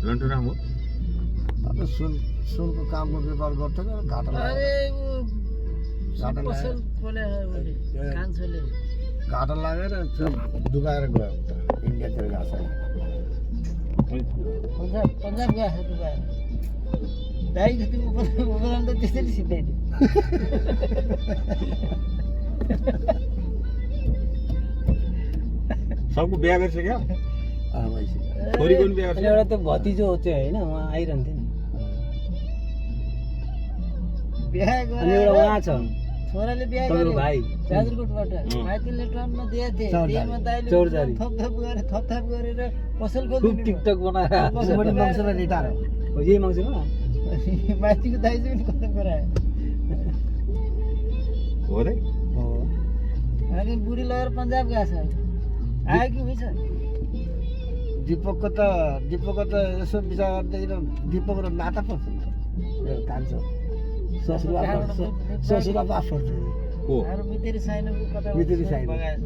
लन्टु राम हो अब सुनको कामको व्यापार गर्थ्यो र घाटा घाटा लागेर डुबाएर गयो उता इन्डियातिर गएको छ पन्जाब गएको छ डुबाएर दाइ जति उपराम त त्यसरी सिकाइदियो सबको बिहा गरिसक्यो वैसे छोरीको पनि बिहा अनि गरिसक्यो एउटा त्यो भतिजो चाहिँ होइन उहाँ आइरहन्थ्यो नि बिहा अनि एउटा गरेर उहाँ छ छोराले बिहा तपाईँको गर्यो भाइ जाजरकोटबाट माइतीले टर्नमा दिएको थिए त्यहीमा दाइले चौरजारी। थपथप गरेर पसल खुब खोल्नु टिकटक बनाएर आएको छ। बढी मङ्सिर रिटायर हो हो, यही मङ्सिरमा माइतीको दाइ चाहिँ पनि खतम गरायो हो रे हो अनि बुढी लगेर पन्जाब गएको छ आयो कि हुन्छ दिपकको त यसो विचार गर्दाखेरि दिपक र नाता पर्छ नि त मेरो कान्छ ससुरा पर्छ ससुरा बाफ पर्छ को अरू मितेरी साइनोको कता मितेरी साइनो। बगाएछ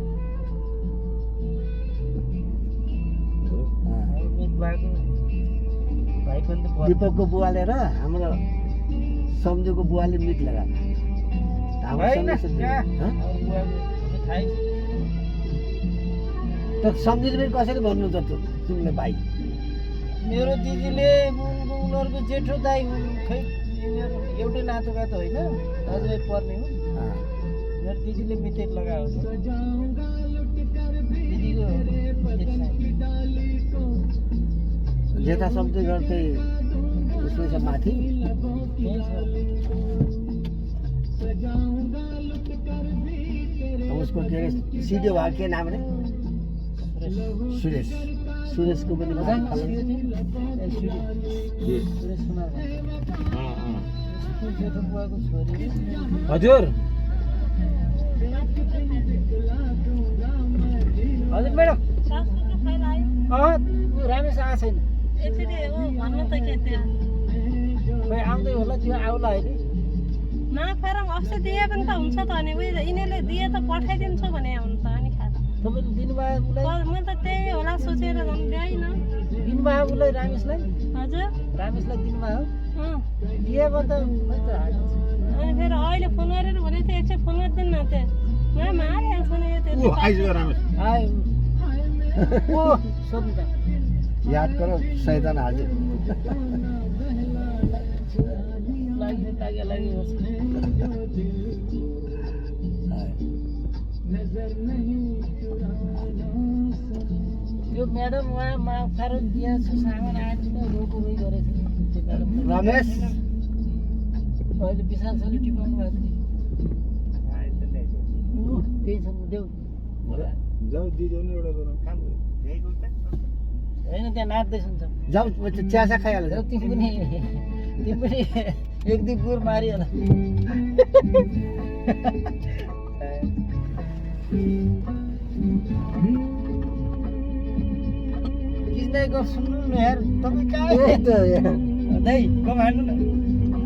अब मित भएको भाइ पनि त पर्छ। दिपकको बुवाले र हाम्रो सम्झुको बुवाले मिट लगाएको हाम्रो होइन, सम्झु कहाँ? हँ? अरू बुवाको थाहै छ। त सम्झिनु पनि कसरी भन्नु त तिमीले भाइ मेरो दिदीले उनीहरूको जेठो दाइ हुन् खै यिनीहरू एउटै नातोका त होइन दाजुभाइ पर्ने हो मेरो दिदीले मितेर लगाएको छ दिदीको मितेर साइनो। जेठा सम्झि गर्थे उसले चाहिँ माथि त्यही छ। उसको के अरे सिडिओ भएको के नाम रे सुरेशको पनि मजाक माथि सियो फाल्नु। थियो। ए, सुरेश। के? सुरेश सुनार भन्छ। उसको जेठो बुवाको छोरी रे। हजुर हजुर म्याडम ऊ रमेश आएको छैन खोइ आउँदै होला त्यो आउला होइन अस्ति दिए पनि त हुन्छ त अनि उयो यिनीहरूले दिए त पठाइदिन्छु भने हुन्छ अनि खाजा तपाईँले दिनुभयो उसलाई म त त्यही होला सोचेर झन् ल्याइन दिनुभयो उसलाई रमेशलाई हजुर रमेशलाई दिनुभयो अँ। दिए भने त खै त हाल्छ। अनि फेरि अहिले फोन गरेर भने त एकछिन फोन गरिदिनु न त्यो म्याम आइहाल्छ नि यो ऊ आइसक्यो रामेश आयो ओ सोध्नु त याद करो सैतान हाजिर लागि त्यो म्याडम उहाँ माफारो बिहा सामान आएर रोको रोइ गरेको थियो त्यो म्याडम रमेश अहिले विशाल सरले टिपाउनु भएको थियो त्यही छ देऊ जाऊ दिदी नि एउटा गरौँ होइन त्यहाँ नाच्दै सुन्छ जाऊ चियासा खाइहाल्छ जाऊ तिमी पनि एक दुई गुर मारिहाल किस्दै गफ सुन्नु न यार तपाईँ कहाँ दाइ गफ हाल्नु न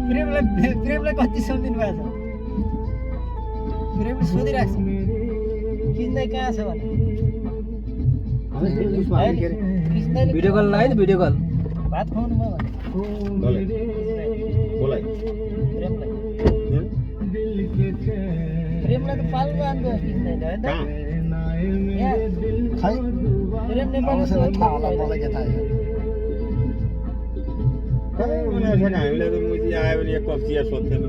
प्रेमलाई कति सम्झिनु भएको छ प्रेमले सोधिरहेको छ किस्दै कहाँ छ भने किस्दैले भिडियो कल लगायो नि भिडियो कल भात खुवाउनु म भने बोलाइ प्रेमलाई प्रेमलाई त पाल्नु आउँदो किस्दैले होइन त कहाँ यहाँ खै प्रेम नेपाली अवश्य थाहा होला मलाई के थाहा कहाँ बनाएको छैन हामीलाई त मुजी आयो भने एक कप चिया सोध्थेन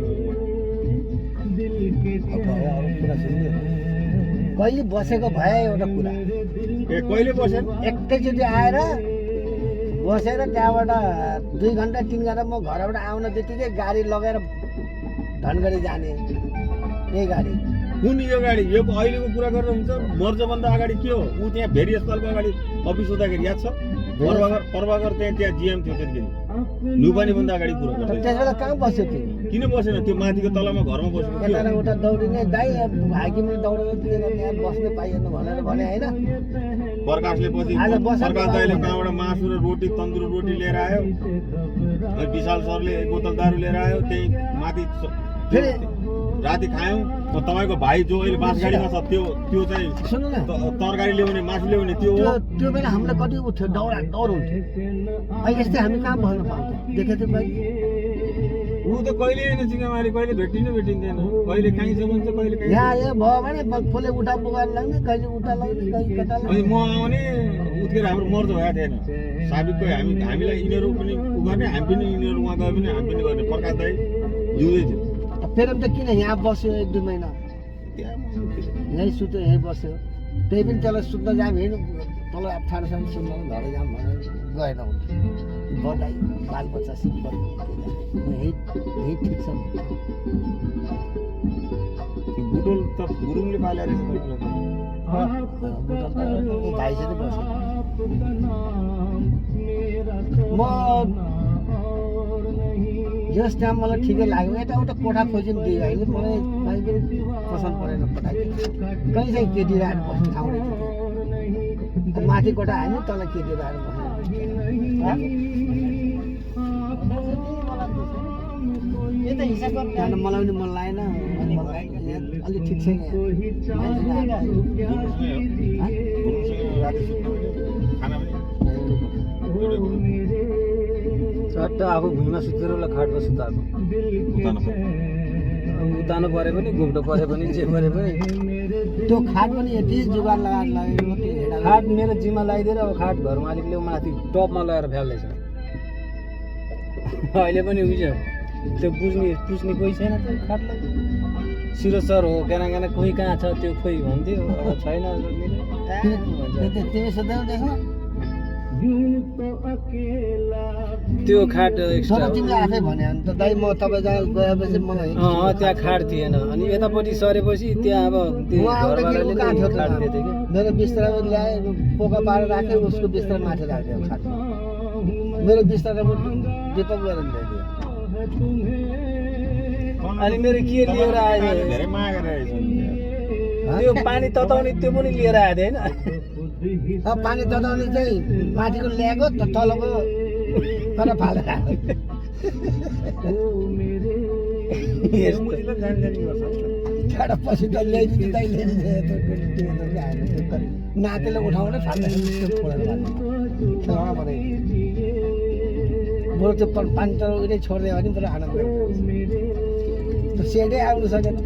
कहिले बसेको भए एउटा कुरा ए कहिले बसेन एकैचोटि आएर बसेर त्यहाँबाट 2 घन्टा 3 घन्टा म घरबाट आउन बित्तिकै गाडी लगेर धनगढी जाने यही गाडी कुन यो गाडी यो अहिलेको कुरा गरेर हुन्छ मर्जभन्दा अगाडि के हो ऊ त्यहाँ भेरी अस्पतालको अगाडि अफिस हुँदाखेरि याद छ प्रभाकर त्यहाँ जिएम थियो त्यतिखेर नुपानीभन्दा अगाडि कुरा गर्छ त्यसबेला कहाँ बस्यो तिमी किन बसेन त्यो माथिको तलमा घरमा बसेको यता र थियो उता दौडिने दाइ हाकिमले दौडेर दिएर त्यहाँ बस्न पाइएन भनेर भने होइन प्रकाशले पछि आज बस्न प्रकाश त दाइले पाउँदैन। कहाँबाट मासु र रोटी तन्दुरी रोटी लिएर आयो अनि विशाल सरले एक बोतल दारू लिएर आयो त्यही माथि फेरि राति खायौँ तपाईँको भाइ जो अहिले बास गाडीमा छ त्यो चाहिँ सुन्नु न तरकारी ल्याउने मासु ल्याउने त्यो हो त्यो बेला हामीलाई कति उठ्यो डर हुन्थ्यो अहिले यस्तै हामी कहाँ बस्न पाउँथ्यो देखेको थियो कहिले ऊ त कहिले होइन चिङ्गामारी कहिले भेटिँदैन कहिले काहीँसम्म छ कहिले काहीँ यहाँ भयो भने कसले उठा पुगाएर लाग्ने कहिले उठा लाग्ने कहिले कता अनि लाग्ने म आउने उतिखेर हाम्रो मर्दो भएको थिएन साबिकको हामीलाई यिनीहरू पनि उ गर्ने हामी पनि यिनीहरू उहाँ गए पनि हामी पनि गर्ने प्रकाश दाइ जिउँदै थियो फेरि त किन यहाँ बस्यो 1-2 महिना यहीँ सुत्यो यहीँ बस्यो त्यही पनि त्यसलाई सुत्न जाम हिँड्नु तल अप्ठ्यारोसँग सुत्न घर जाम भनेर गएन हुन्थ्यो बधाई बालबच्चा सिक्नु यहीँ ठिक छ बुटोल त गुरुङले पाले रहेछ भाइसित बस्यो म जस टाइम मलाई ठिकै लाग्यो यताउता कोठा खोज्यौँ दियो होइन मलाई कहीँ पनि पसन्द परेन पठाएको कहीँ चाहिँ केटी आएर बस्ने ठाउँ रहेछ त्यो माथि कोठा होइन तल केटी आएर बस्ने यो त हिसाब गर्नु त्यहाँ मलाई पनि मन लागेन अलिक ठिक छैन राति सुत्नु खाना पनि चट्ट आफू भुइँमा सुतेर उसलाई खाटमा सुताएको उतानु परे पनि घुम्टो परे पनि जे परे पनि त्यो खाट पनि यति जुगाड लगाएर लगेको त्यो हेडा खाट मेरो जिम्मा लगाइदिएर अब खाट घर मालिकले माथि टपमा लगाएर फ्याल्दैछ अहिले पनि उयो त्यो पुज्ने कोही छैन त्यो खाटलाई सिरो सर हो गाना कोही कहाँ छ त्यो खोइ भन्थ्यो अब छैन तिमी सुत्दैनौ त्यसमा त्यो खाट तर एक्स्ट्रा तिमीले आफै भने त दाइ म तपाईँ जहाँ गएपछि मलाई त्यहाँ खाट थिएन अनि यतापट्टि सरेपछि त्यहाँ अब त्यो उहाँ आउँदाखेरि ऊ कहाँ थियो त? खाट दिएको थियो कि मेरो बिस्तारा ल्याए पोका पारेर राखेँ उसको बिस्तारा माथि राख्यो खाटमा मेरो बिस्तारा दिपक गएर ल्याइदियो अनि मेरो के लिएर आयो धेरै माया गरेर त्यो पानी तताउने त्यो पनि लिएर आएको थियो होइन अब पानी तताउने चाहिँ माथिको ल्याएको तलको तर फालेर आएको यस्तो त्यहाँबाट पछि त ल्याइदिनु दाइ ल्याइदिनु नातिले उठाउने फाल्दैन छोडेर खेलाउन पऱ्यो बरु त्यो पानी तर उहिले छोडिदियो भने बरु आनन्द त्यो सेटै आउनु सकेन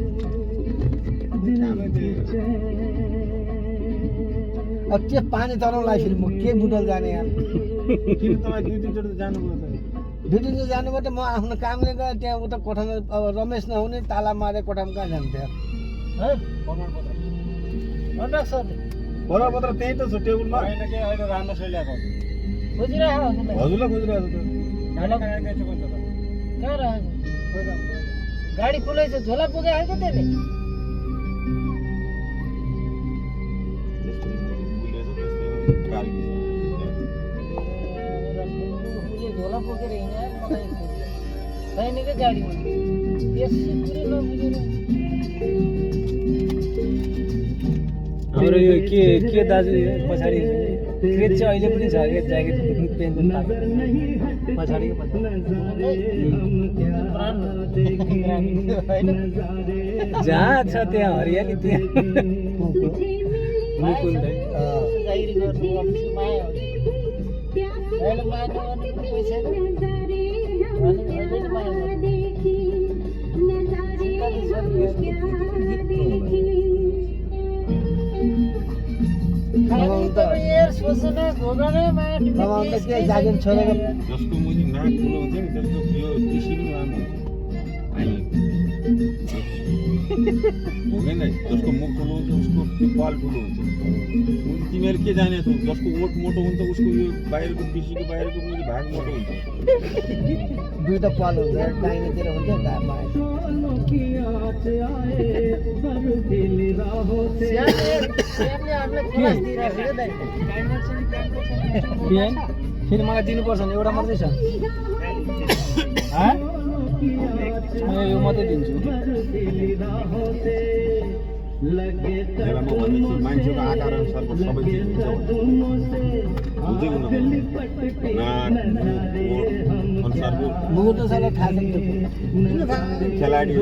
अब त्यो पानी तराउनलाई फेरि म के बुटल जाने यार किन तपाईँ 2-3 चोटि जानुभयो त ड्युटी चाहिँ जानुभयो त म आफ्नो कामले गएँ त्यहाँ उता कोठामा अब रमेश नहुने ताला मारे कोठामा कहाँ जान्थ्यो बराबर त्यही त छ टेबलमा होइन के अहिले राम्रो सैल्याएको बुझिरहेको हजुरलाई खोजिरहेको छ कहाँ रहेछ गाडी खुलै छ झोला पुगेको त्यसले झोला बोकेर हिँडेर मलाई सैनिकै गाडीमा यसै कुरो नबुझेर हाम्रो यो के दाजु पछाडि क्रेज चाहिँ अहिले पनि छ के ज्याकेट पेन्ट पछाडिको जहाँ छ त्यहाँ हरियाली त्यहाँ मुकुन्द जागिरी गर्नु अफिस माया अहिले माया नगर्ने पनि कोही छैन अनि अहिले माया के जागिर छोडेर जसको मुजी नाक ठुलो हुन्छ नि त्यसको यो टिसी पनि लामो हुन्छ होइन जसको मुख ठुलो हुन्छ उसको त्यो पाल ठुलो हुन्छ मुजी तिमीहरू के जाने छौ जसको ओठ मोटो हुन्छ उसको यो बाहिरको पिसीको बाहिरको मुजी भाग मोटो हुन्छ दुईटा पाल हुन्छ दाहिनेतिर हुन्छ फेरि मलाई दिनुपर्छ नि एउटा मात्रै छ यो मात्रै दिन्छु त्यसलाई म भन्दैछु मान्छेको आकार अनुसारको सबै चिज हुन्छ बुझेको नाक मुख ओठ अनुसार सरको मुगुर त साला थाहा छ नि त्यो कुरा। किन थाहा खेलाडी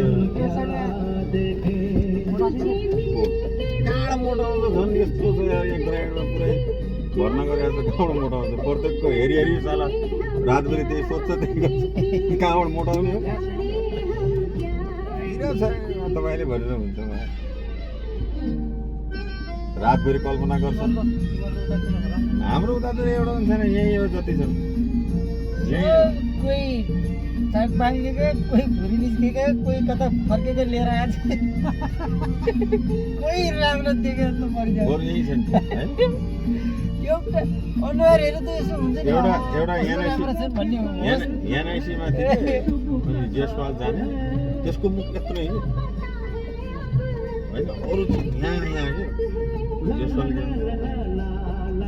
कहाँ मोटाउँछ झन् यस्तो छ यार यहाँ ग्राउन्डमा पुरै भर्ना गरेर त कहाँबाट मोटाउँछ प्रत्येकको हेरी हेरी साला रातभरि त्यही सोध्छ त्यही गर्छ कहाँबाट मोटाउने हो किन छ तपाईँले भनेर हुन्छ मलाई रातभरि कल्पना गर्छ हाम्रो उता त एउटा पनि छैन यही हो जति छ यही कोही साग बाँगेको कोही भुरी निस्केको कोही कता फर्केको लिएर आएको कोही राम्रो देखेर त परिजान्छ बरु यही छ नि है एउटा अनुहारहरू त यसो हुन्छ नि एउटा राम्रो छन् भन्ने हो एनआइसीमा थियो अनि जेसपाल जाने त्यसको मुख यत्रो होइन होइन अरू चाहिँ यहाँ के जेसपाल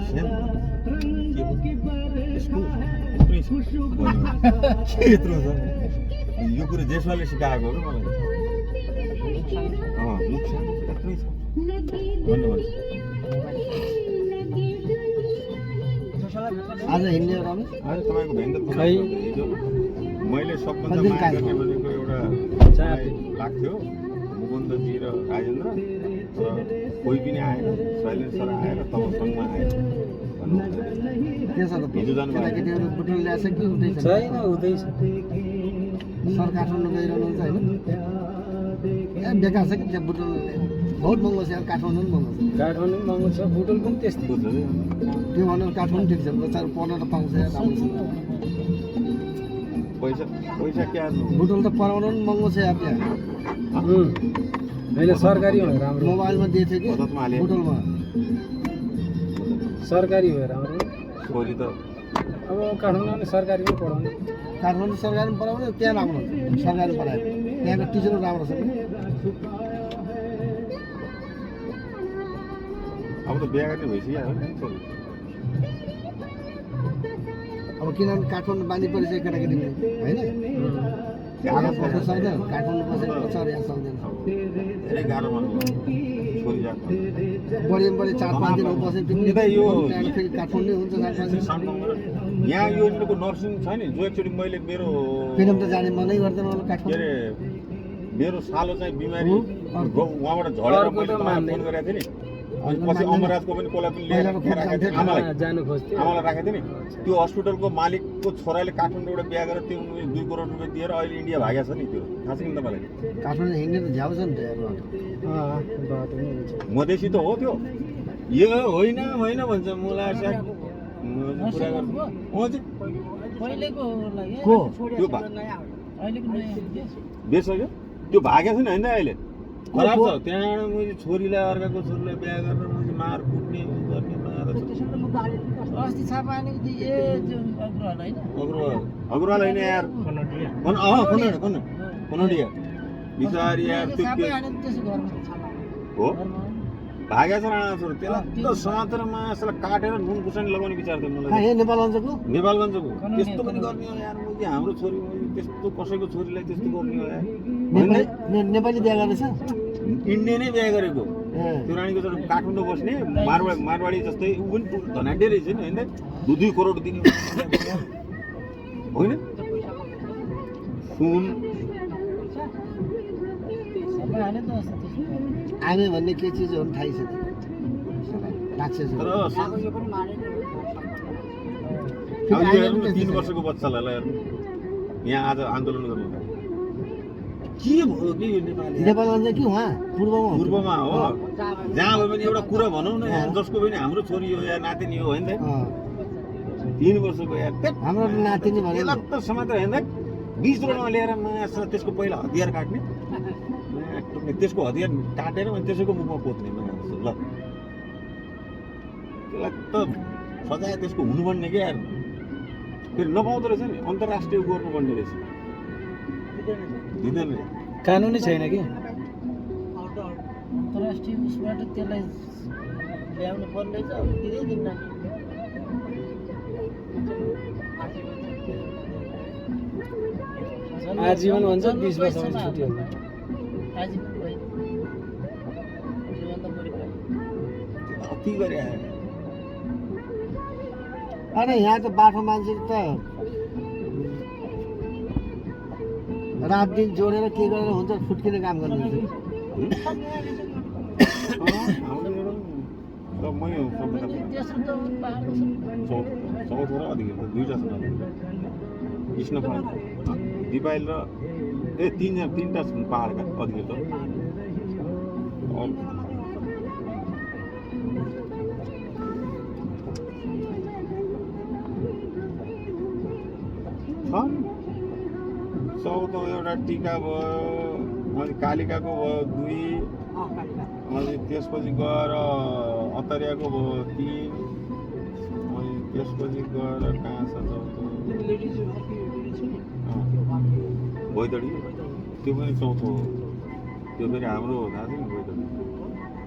सेम के यसको के यत्रो छ यो कुरो जेसपालले सिकाएको हो कि मलाई मुख सानो यत्रै छ भन्नुभन्छ आज हिँड्ने हो रमेश? आज तपाईँको भेन्द खै। हिजो मैले सबभन्दा कति माया काल गर्ने भयो? भनेको एउटा चार। लाग्थ्यो मुकुन्दजी र राजेन्द्र र कोही पनि आएन शैलेन्द्र सर आएर तब सङ्घमा आएर के छ त हिजो जानुभयो। केटाकेटीहरू बुटुल ल्याएछ कि उठ्दैछ? छैन हुँदैछ सर काठमाडौँ गइरहनुहुन्छ होइन ए बेकार छ कि त्यहाँ बुटुल बहुत महँगो छ यार, काठमाडौँ पनि महँगो छ। काठमाडौँ पनि महँगो छ बुटोल पनि त्यस्तै त्यो भनेर काठमाडौँ ठिक छ बच्चाहरू पढ्न त पाउँछ यार, राम्रो छ। पैसा क्या बुटुल त पढाउनु पनि महँगो छ यार त्यहाँ। होइन सरकारी हो राम्रो मोबाइलमा दिएको थियो बचतमा कि हाले। बुटुलमा सरकारी हो राम्रो छोरी त अब काठमाडौँ पनि सरकारीमै पढाउने काठमाडौँ सरकारीमा पढाउने त्यहाँ राम्रो हुन्छ सरकारी पढायो त्यहाँको टिचरहरू राम्रो छ नि। अब त बिहा गर्ने भइसक्यो नि छोरी अब किनभने काठमाडौँ बानी परिसक्यो केटाकेटी पनि होइन यहाँ बस्न सक्दैन, काठमाडौँ बसेर पछाडि यहाँ सक्दैन। धेरै गाह्रो मान्नु छोरी जात बढी बढी 4-5 दिन बसेँ पनि यता यो त्यहाँदेखि फेरि काठमाडौँ हुन्छ 4-5 दिन। यहाँ यो यिनीहरूको नर्सिङ छ नि जो एकचोटि मैले मेरो फिल्म त जाने मनै गर्दैन होला के काठमाडौँ। अरे मेरो सालो चाहिँ बिमारी उहाँबाट झरेर अर्को मैले त तपाईँलाई मान्दैन। फोन गरेको थिएँ नि अनि पछि अमरराजको पनि कसलाई पनि लिएर पहिलाको फोन राखेको थिएँ जान्थ्यो। आमालाई जानु खोज्थ्यो आमालाई राखेको थिएँ नि त्यो हस्पिटलको मालिकको छोराले काठमाडौँबाट बिहा गरेर त्यो 2 करोड रुपियाँ दिएर अहिले इन्डिया भागेको छ नि त्यो थाहा छ कि तपाईँलाई काठमाडौँ हिँड्ने त झ्याउ छ नि त यार बाटो। बाटो नै हुन्छ मधेसी त हो त्यो यो होइन होइन भन्छ मुला साग कुरा गर्छु पहिलेको लागि को? त्यो भा अहिलेको नयाँ बेच्यो त्यो भागेको छ नि होइन अहिले खराब को? छ त्यहाँबाट मैले छोरीलाई अर्काको छोरीलाई बिहा गरेर मैले मार कुट्ने उ गर्ने मार अस्ति छापा हानेको थियो ए त्यो अग्रवाल होइन अग्रवाल होइन यार कनडिया बिचारी यार त्यो छापै के हाने त्यसो घरमा हो घरमा भागेको छ राणा छोरो त्यसलाई त समातेरमा यसलाई काटेर नुन खुर्सानी लगाउने विचार थियो कहाँ मलाई यहाँ नेपालगञ्जको? नेपालगञ्जको त्यस्तो पनि गर्ने हो यार मैले हाम्रो छोरी मैले त्यस्तो कसैको छोरीलाई त्यस्तो गर्ने हो यार नेपाली बिहा गर्दैछ? इन्डियनै बिहा गरेको ए त्यो रानीको छोरा काठमाडौँ बस्ने मारवाडी जस्तै ऊ पनि धनाड्य रहेछ नि होइन 2 करोड दिने होइन सुन छापा हाने त अस्ति त्यसो आमे भन्ने के चिज हो थाहै छैन राक्षस हो। तर फेरि आमे पनि 3 त्यस्तै छ। वर्षको बच्चालाई हेर्नु यहाँ आज आन्दोलन गर्नु के भयो कि यो नेपाली नेपालगञ्ज कि उहाँ पूर्वमा हो? पूर्वमा हो जहाँ भयो भने एउटा कुरा भनौँ न यार जसको पनि हाम्रो छोरी हो या नातिनी हो होइन 3 वर्षको यार हाम्रो नातिनी भने त्यसलाई त समातेर हेर्दा 20 रोडमा ल्याएर मासमा त्यसको पहिला हतियार काट्ने टुक्ने त्यसको हतियार काटेर अनि त्यसैको मुखमा पोत्ने ल त्यसलाई त सजाय त्यसको हुनुपर्ने क्या यार फेरि नपाउँदो रहेछ नि अन्तर्राष्ट्रिय गर्नुपर्ने रहेछ दिँदैन रे कानुनै छैन कि अन्तर्राष्ट्रिय उसबाट त्यसलाई ल्याउनु पर्ने छ अब तिरै दिन नानी आजीवन भन्छ 20 वर्षपछि छुट्टी हुन्छ आजीवन भयो त्योभन्दा बढी भयो अति गरे आएर अरे यहाँ त बाठो मान्छे त रात दिन जोडेर के गरेर हुन्छ फुट्किने काम गर्नुहुन्छ मै तेस्रो त पाहाडको चौथो र अधिक दुईवटा छ कृष्ण पहाड दिपाइल र तिनवटा छन् पहाडका अधिक चौथो एउटा टिका भयो अनि कालिकाको भयो 2 अनि त्यसपछि गएर अतरियाको भयो 3 अनि त्यसपछि गएर कहाँ छ चौथो भैदडी त्यो पनि चौथो हो त्यो फेरि हाम्रो थाहा छ नि भैदडी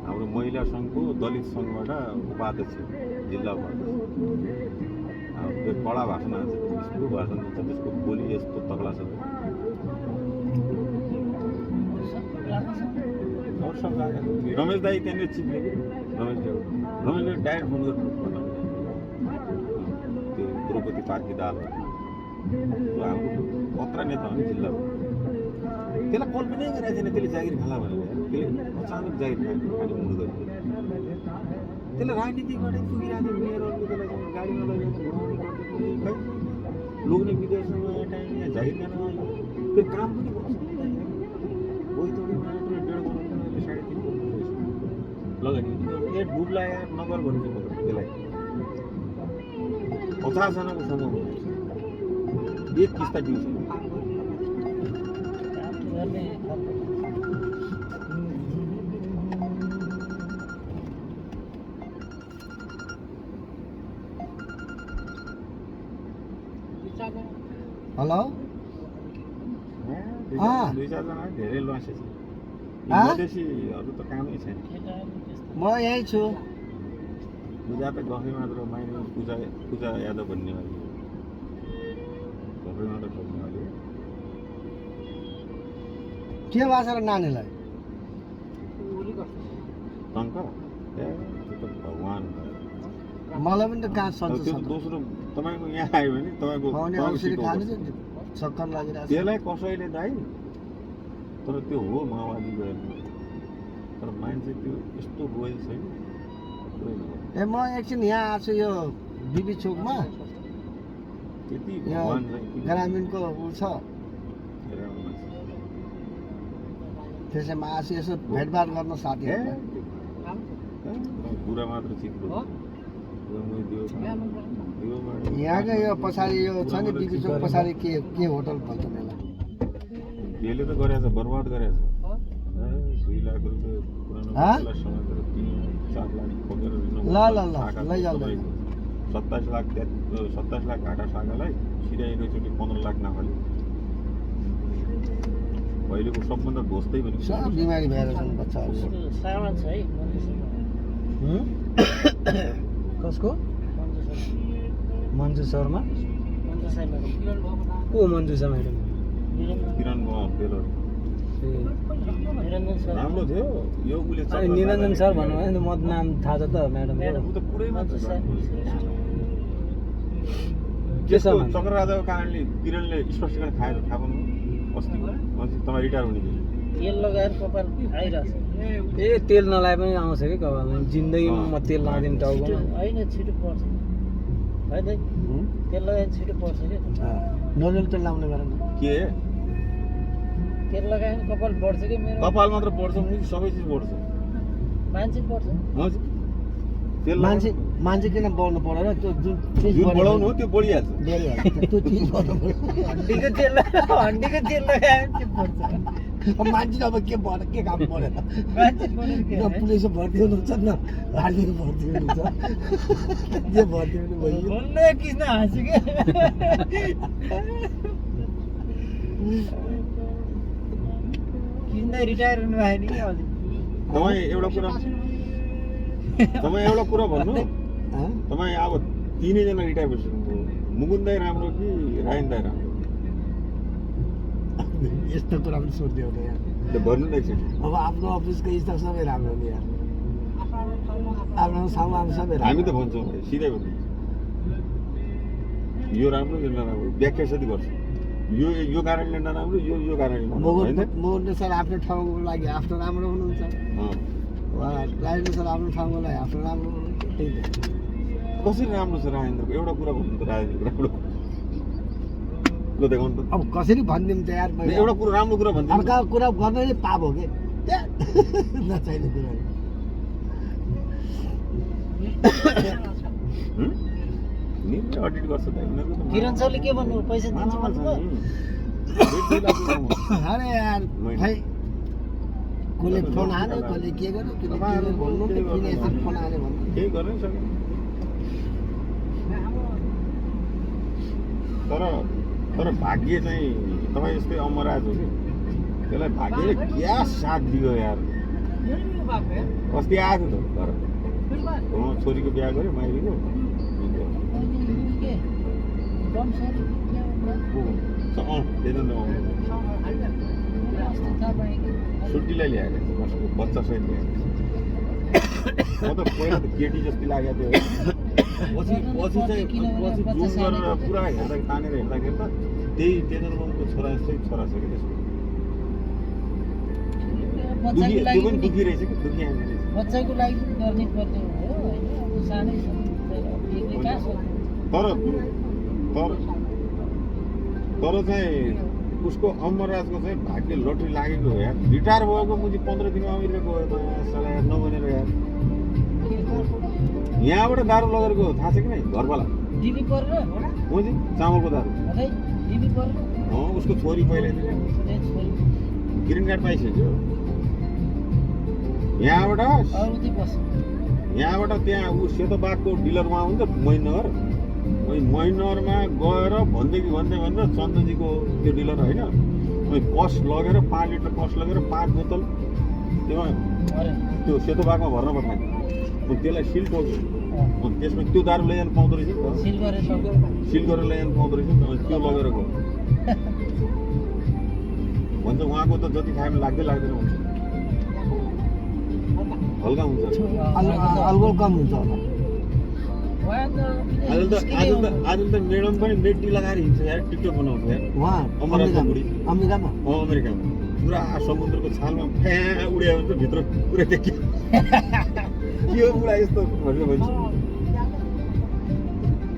हाम्रो महिला सङ्घको दलित सङ्घबाट उपाध्यक्ष जिल्ला उपाध्यक्ष अब त्यो कडा भाषण आएको छ त्यसको भाषण दिन्छ त्यसको बोली यस्तो तगला छ रमेश दाई त्यहाँनिर चिप्ले कि रमेशले डाइरेक्ट फोन गर्नु त्यो द्रौपदी पार्की दाल त्यो हाम्रो कत्रा नेता हो नि जिल्लाको त्यसलाई कल्पनै गरेको थिएन त्यसले जागिर खाला भनेर त्यसले अचानक जागिर खाने मुड गर्यो त्यसले राजनीति गरेर पुगिरहेको थियो मेयरहरूले त्यसलाई गाडीमा लगेर लोग्ने विदेशमा टाइम यहाँ जागिर खान त्यो काम पनि गर्छ लगानी ए डुब्ला यार नगर भन्नु पर्छ त्यसलाई 50 जनाको समूह एक किस्ता दिन्छ हेलो दुई चार जना धेरै लसे छ मधेसीहरू त कामै छैन म यहीँ छु पूजा त गफै मात्र माइने पूजा यादव भन्ने वाली गफै मात्र ठोक्ने वाली के भएको छ नानीलाई टङ्क ए त्यो त भगवान मलाई पनि त कहाँ त्यो सन्चो छ दोस्रो तपाईँको यहाँ आयो भने तपाईँको औषधि खानु चक्कर लागिरहेको त्यसलाई कसैले दाइ तर त्यो हो माओवादी गएर तर मान्छे त्यो यस्तो रोयल छैन ए म एकछिन यहाँ आएको छु यो बिबी चोकमा त्यति यहाँ भगवान चाहिँ ग्रामीणको ऊ छ त्यसैमा आएको छु यसो भेटभाट गर्न साथीहरूलाई कुरा मात्र चित्रो यहाँको यो पछाडि यो छ नि बिबी चोक पछाडि के होटल भन्छ त्यसलाई यसले त गरेछ बर्बाद गरेछ 2 लाख रुपियाँ पुरानो समय 3-4 लाख खोकेर लैजाऊ 27 लाख आटा सागालाई सिधा एकैचोटि 15 लाख नाफाले अहिलेको सबभन्दा ध्वस्तै पनि सब बिमारी भएर छन् बच्चाहरू सामान छ है कसको मन्जु शर्मा को मन्जु शर्मा म्याडम किरण बेलर राम्रो थियो यो उले अनि निरञ्जन सर भन्नुभयो नि म नाम थाहा छ त म्याडम ऊ त पुरै मात्र के छ चक्र राजाको कारणले किरणले स्पष्टीकरण खाएर थाहा पाउनु अस्ति तपाईँ रिटायर हुने थियो तेल लगाएर कपाल आइरहेछ ए तेल नलाए पनि आउँछ कि कपालमा जिन्दगीमा म तेल लगाइदिनु टाउको होइन छिटो पर्छ है दाइ तेल लगाएर छिटो पर्छ क्या नरिवल तेल लाउने गरेन के तेल लगायो भने कपाल बढ्छ कि मेरो कपाल मात्र बढ्छ मुख सबै चिज बढ्छ मान्छे बढ्छ हजुर तेल मान्छे किन बढ्नु पर्दैन त्यो जुन चिज जुन बढाउनु हो त्यो बढिहाल्छ त्यो चिज बढ्नु पर्यो हड्डीको तेल लगायो भने के बढ्छ मान्छे अब के भएर के काम परेन मान्छे बढ्नु के न पुलिसमा भर्ती हुनुहुन्छ न आर्मीमा भर्ती हुनुहुन्छ जे भर्ती हुनु भयो बोल्नु किन हाँस्यो के किन रिटायर हुनु भयो नि हजुर तपाईँ एउटा कुरा भन्नु तपाईँ अब तिनैजना रिटायर भइसक्नुभयो मुकुन्द दाइ राम्रो कि रायन दाइ राम्रो यस्तो कुरा पनि सोध्यो त यहाँ त्यो भन्नु न एकचोटि अब आफ्नो अफिसको स्टाफ सबै राम्रो नि यहाँ आफ्नो सामान सबै हामी त भन्छौँ सिधै भन्नु यो राम्रो यो नराम्रो व्याख्या सधैँ गर्छ यो कारणले नराम्रो यो कारणले नराम्रो होइन मोहन सर आफ्नो ठाउँको लागि आफ्नो राम्रो हुनुहुन्छ राजेन्द्र सर आफ्नो ठाउँको लागि आफ्नो राम्रो हुनुहुन्छ त्यही त कसरी राम्रो छ राजेन्द्रको एउटा कुरा भन्नु त राजेन्द्रको राम्रो ल देखाउनु त अब कसरी भनिदिउँ त यार मैले एउटा कुरा राम्रो कुरा भनिदिनु अर्का कुरा गर्ने नै पाप हो कि नचाहिने कुरा निर्णय अडिट गर्छ त किरण सरले के भन्नु पैसा दिन्छु भन्नुभयो अरे यार खै कसले फोन हाल्यो कसले के गर्यो कसले के गर्यो भन्नु नि किन यसरी फोन हाल्यो भन्नु केही गर्नै सकेन तर भाग्य चाहिँ तपाईँ यस्तै अमराज हो कि त्यसलाई भाग्यले क्या साथ दियो यार अस्ति आएको थियो त घर छोरीको बिहा गऱ्यो माइलीको छुट्टीलाई ल्याएको बच्चा सहित ल्याएको म त पहिला त केटी जस्तै लागेको थियो पछि चाहिँ पछि जुम गरेर पुरा हेर्दा तानेर हेर्दाखेरि त त्यही तेजरबाबुको छोरा जस्तै छोरा छ कि त्यसको त्यो पनि दुखी रहेछ कि दुखी आएन रहेछ बच्चाको लागि पनि गर्ने पर्ने हो होइन सानै छ कहाँ सक्छ तर चाहिँ उसको अमरराजको चाहिँ भाग्य लटरी लागेको हो यार रिटायर भएको मुझे 15 दिनमा अमेरिका गयो साला यार नबनेर यार यहाँबाट दारू लगेर गयो थाहा छ कि नै घरवाला दिदी परेर मुझे चामलको दारू दिदी परेर उसको छोरी पहिला ग्रिन कार्ड पाइसक्यो यहाँबाट त्यहाँ ऊ सेतो बाघको डिलरमा आउँछ महिनगर महिनगरमा गएर भन्दै चन्दजीको त्यो डिलर होइन कस लगेर 5 लिटर कस लगेर 5 बोतल त्यो सेतो बाघमा भर्न पठाएँ त्यसलाई सिल पोल्छु त्यसमा त्यो दारू लैजानु पाउँदो रहेछ नि त सिल गरेर लैजानु पाउँदो रहेछ नि त त्यो लगेर गयो भन्छ उहाँको त जति खायो भने लाग्दैन हुन्छ हल्का हुन्छ अल्कोहल कम हुन्छ होला आज त मेडम पनि मेटी लगाएर हिँड्छ यार टिकटक बनाउँछ यार उहाँ अमेरिकामा अमेरिकामा पुरा समुद्रको छालमा फ्या उड्यो भने त भित्र पुरै देखियो के हो पुरा यस्तो भनेर भन्छ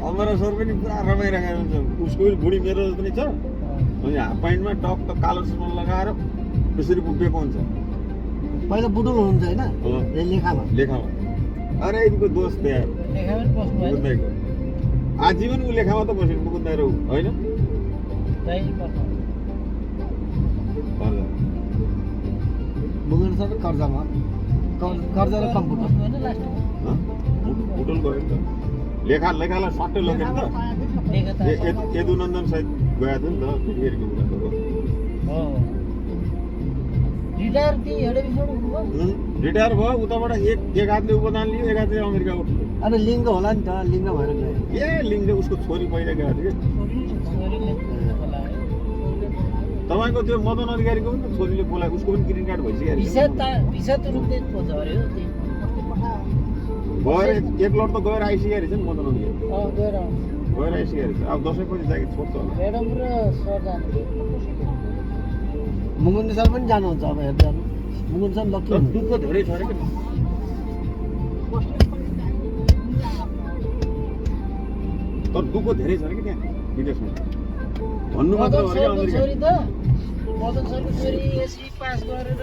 अमरा सर पनि पुरा रमाइरहेको हुन्छ उसको पनि बुढी मेरो जस्तो नै छ अनि हाफ प्यान्टमा टक्क कालो सुन लगाएर त्यसरी उभिएको हुन्छ पहिला बुटुल हुनुहुन्छ होइन लेखामा अरे यिनको दोस्त यार मुकुन्दाईको आजीवन ऊ लेखामा त बस्यो मुकुन्दाई र होइन मुकुन्द सर कर्जामा कर्जा र कम्प्युटर बुटुल गयो नि त लेखालाई सट्टै लगेन त यदुनन्दन सहित गएको थियो नि त फेरिको रिटायर भयो उताबाट एक हातले उपदान लियो एक हातले अमेरिका उठ्यो अनि लिङ्ग होला नि त लिङ्ग भएर गयो लिङ्ग उसको छोरी पहिला गएको थियो तपाईँको त्यो मदन अधिकारीको पनि त छोरीले बोलाएको उसको पनि ग्रिन कार्ड भइसक्यो गएर एक लट त गएर आइसकेको रहेछ नि मदन अधिकारी गएर आइसकेको रहेछ अब दसैँपछि जाके छोड्छ होला मुकुन्द सर पनि जानुहुन्छ अब हेर्दा मुकुन्द सर लक्की दुःख धेरै छ अरे कि तर दुःख धेरै छ अरे कि त्यहाँ विदेशमा भन्नु मात्र हो अरे अमेरिका मदन सरको छोरी यसरी पास गरेर